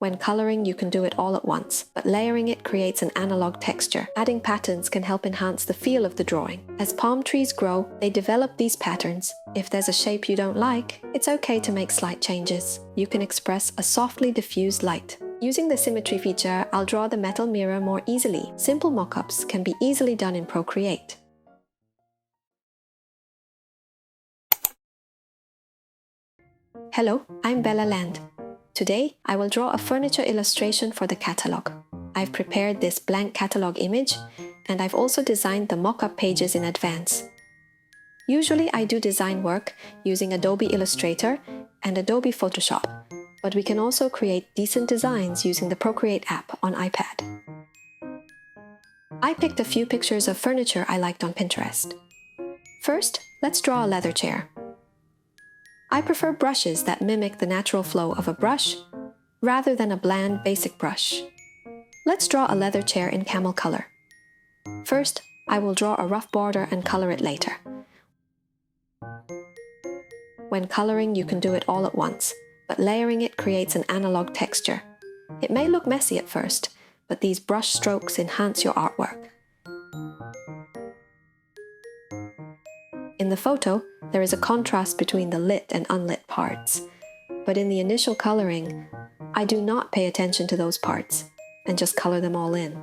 When coloring, you can do it all at once, but layering it creates an analog texture. Adding patterns can help enhance the feel of the drawing. As palm trees grow, they develop these patterns. If there's a shape you don't like, it's okay to make slight changes. You can express a softly diffused light. Using the symmetry feature, I'll draw the metal mirror more easily. Simple mock-ups can be easily done in Procreate. Hello, I'm Bella Land. Today, I will draw a furniture illustration for the catalog. I've prepared this blank catalog image, and I've also designed the mock-up pages in advance. Usually, I do design work using Adobe Illustrator and Adobe Photoshop, but we can also create decent designs using the Procreate app on iPad. I picked a few pictures of furniture I liked on Pinterest. First, let's draw a leather chair. I prefer brushes that mimic the natural flow of a brush, rather than a bland, basic brush. Let's draw a leather chair in camel color. First, I will draw a rough border and color it later. When coloring, you can do it all at once, but layering it creates an analog texture. It may look messy at first, but these brush strokes enhance your artwork. In the photo, there is a contrast between the lit and unlit parts. But in the initial coloring, I do not pay attention to those parts and just color them all in.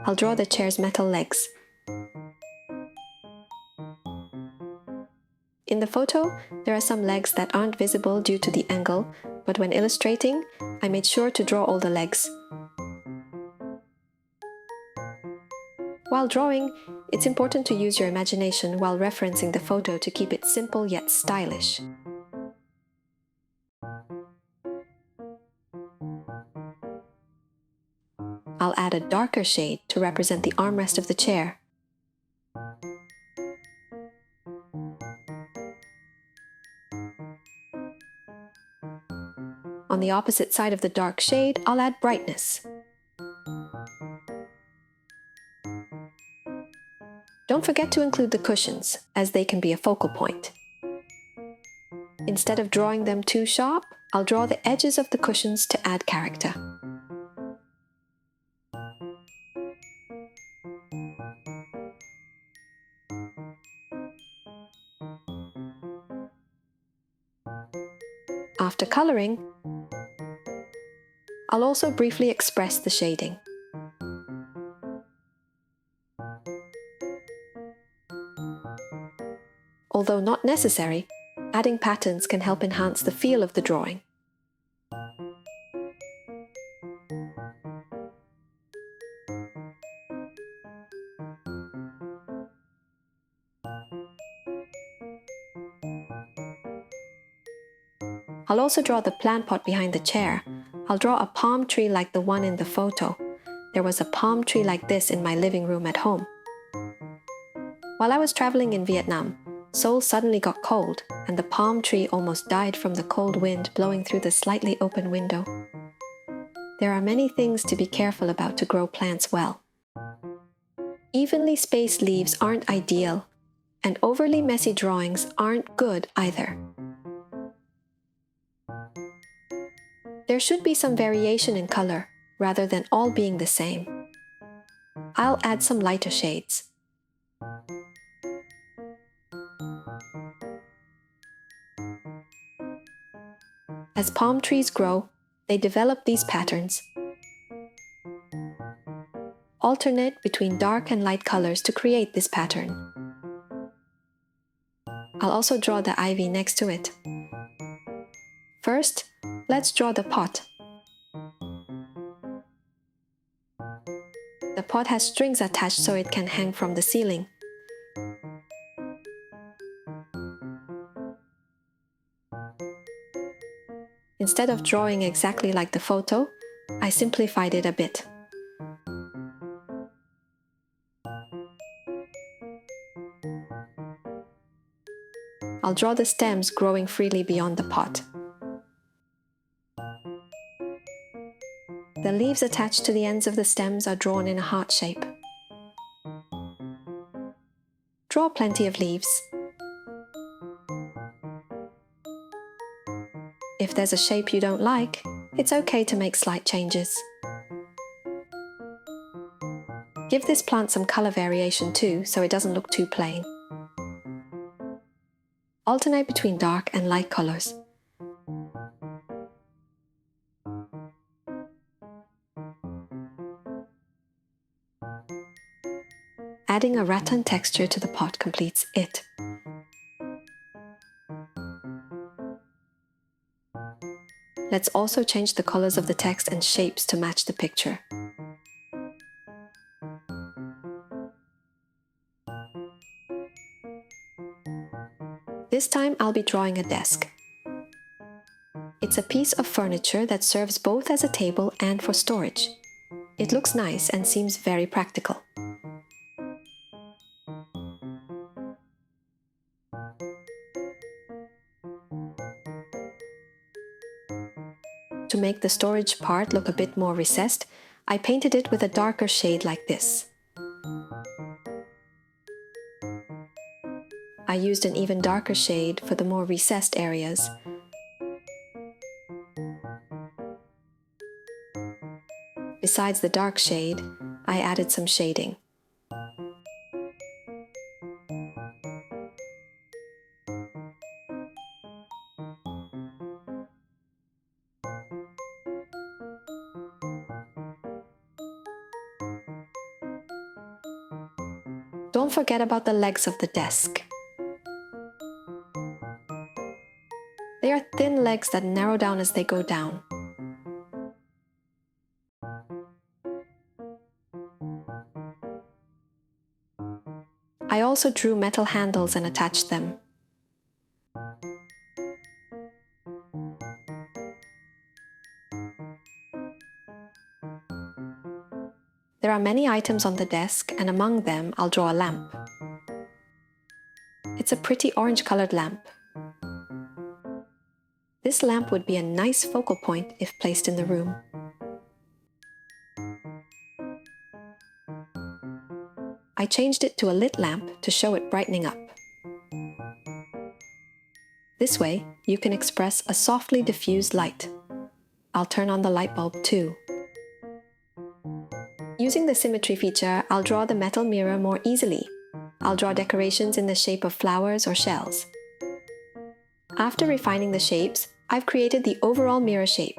I'll draw the chair's metal legs. In the photo, there are some legs that aren't visible due to the angle, but when illustrating, I made sure to draw all the legs. While drawing, it's important to use your imagination while referencing the photo to keep it simple yet stylish. I'll add a darker shade to represent the armrest of the chair. On the opposite side of the dark shade, I'll add brightness. Don't forget to include the cushions, as they can be a focal point. Instead of drawing them too sharp, I'll draw the edges of the cushions to add character. After coloring, I'll also briefly express the shading. Although not necessary, adding patterns can help enhance the feel of the drawing. I'll also draw the plant pot behind the chair. I'll draw a palm tree like the one in the photo. There was a palm tree like this in my living room at home. While I was traveling in Vietnam, Seoul suddenly got cold, and the palm tree almost died from the cold wind blowing through the slightly open window. There are many things to be careful about to grow plants well. Evenly spaced leaves aren't ideal, and overly messy drawings aren't good either. There should be some variation in color, rather than all being the same. I'll add some lighter shades. As palm trees grow, they develop these patterns. Alternate between dark and light colors to create this pattern. I'll also draw the ivy next to it. First, let's draw the pot. The pot has strings attached so it can hang from the ceiling. Instead of drawing exactly like the photo, I simplified it a bit. I'll draw the stems growing freely beyond the pot. The leaves attached to the ends of the stems are drawn in a heart shape. Draw plenty of leaves. If there's a shape you don't like, it's okay to make slight changes. Give this plant some color variation too, so it doesn't look too plain. Alternate between dark and light colors. Adding a rattan texture to the pot completes it. Let's also change the colors of the text and shapes to match the picture. This time I'll be drawing a desk. It's a piece of furniture that serves both as a table and for storage. It looks nice and seems very practical. To make the storage part look a bit more recessed, I painted it with a darker shade like this. I used an even darker shade for the more recessed areas. Besides the dark shade, I added some shading. Don't forget about the legs of the desk. They are thin legs that narrow down as they go down. I also drew metal handles and attached them. There are many items on the desk, and among them I'll draw a lamp. It's a pretty orange-colored lamp. This lamp would be a nice focal point if placed in the room. I changed it to a lit lamp to show it brightening up. This way, you can express a softly diffused light. I'll turn on the light bulb too. Using the symmetry feature, I'll draw the metal mirror more easily. I'll draw decorations in the shape of flowers or shells. After refining the shapes, I've created the overall mirror shape.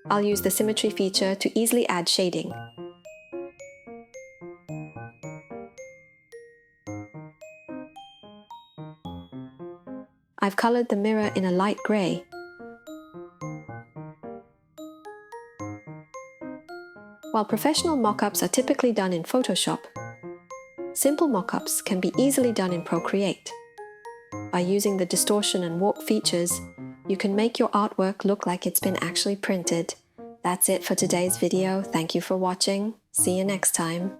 I'll use the symmetry feature to easily add shading. I've colored the mirror in a light grey. While professional mock-ups are typically done in Photoshop, simple mock-ups can be easily done in Procreate. By using the distortion and warp features, you can make your artwork look like it's been actually printed. That's it for today's video. Thank you for watching. See you next time.